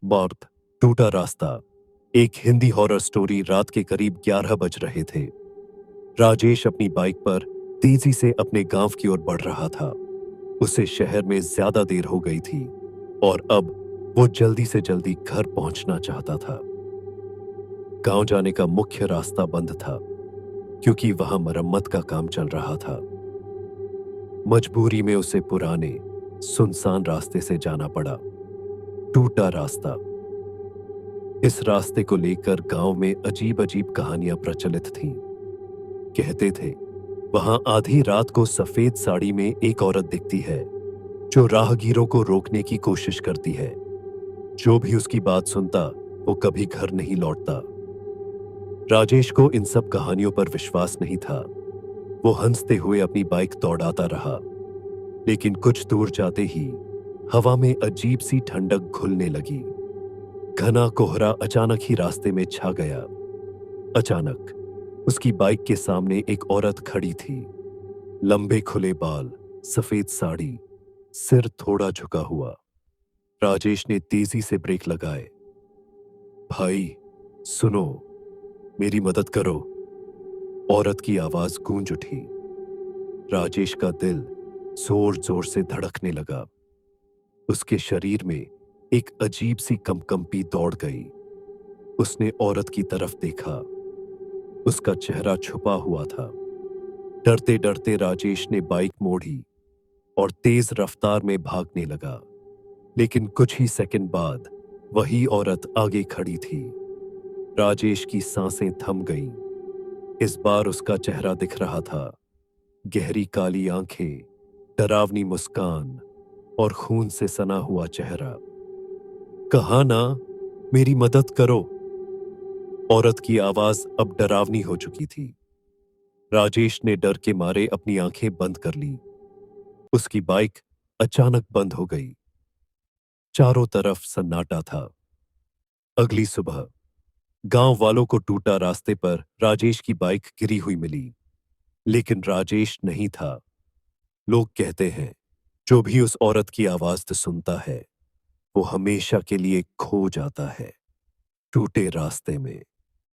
मौत, टूटा रास्ता। एक हिंदी हॉरर स्टोरी। रात के करीब 11 बज रहे थे। राजेश अपनी बाइक पर तेजी से अपने गांव की ओर बढ़ रहा था। उसे शहर में ज्यादा देर हो गई थी और अब वो जल्दी से जल्दी घर पहुंचना चाहता था। गांव जाने का मुख्य रास्ता बंद था क्योंकि वहां मरम्मत का काम चल रहा था। मजबूरी में उसे पुराने सुनसान रास्ते से जाना पड़ा। टूटा रास्ता। इस रास्ते को लेकर गांव में अजीब अजीब कहानियां प्रचलित थीं। कहते थे वहां आधी रात को सफेद साड़ी में एक औरत दिखती है जो राहगीरों को रोकने की कोशिश करती है। जो भी उसकी बात सुनता वो कभी घर नहीं लौटता। राजेश को इन सब कहानियों पर विश्वास नहीं था। वो हंसते हुए अपनी बाइक दौड़ाता रहा, लेकिन कुछ दूर जाते ही हवा में अजीब सी ठंडक घुलने लगी। घना कोहरा अचानक ही रास्ते में छा गया। अचानक उसकी बाइक के सामने एक औरत खड़ी थी। लंबे खुले बाल, सफेद साड़ी, सिर थोड़ा झुका हुआ। राजेश ने तेजी से ब्रेक लगाए। भाई सुनो, मेरी मदद करो। औरत की आवाज गूंज उठी। राजेश का दिल जोर जोर से धड़कने लगा। उसके शरीर में एक अजीब सी कंपकंपी दौड़ गई। उसने औरत की तरफ देखा। उसका चेहरा छुपा हुआ था। डरते डरते राजेश ने बाइक मोड़ी और तेज रफ्तार में भागने लगा। लेकिन कुछ ही सेकंड बाद वही औरत आगे खड़ी थी। राजेश की सांसें थम गईं। इस बार उसका चेहरा दिख रहा था। गहरी काली आंखें, डरावनी मुस्कान और खून से सना हुआ चेहरा। कहा ना, मेरी मदद करो। औरत की आवाज अब डरावनी हो चुकी थी। राजेश ने डर के मारे अपनी आंखें बंद कर ली। उसकी बाइक अचानक बंद हो गई। चारों तरफ सन्नाटा था। अगली सुबह गांव वालों को टूटा रास्ते पर राजेश की बाइक गिरी हुई मिली, लेकिन राजेश नहीं था। लोग कहते हैं जो भी उस औरत की आवाज सुनता है वो हमेशा के लिए खो जाता है टूटे रास्ते में।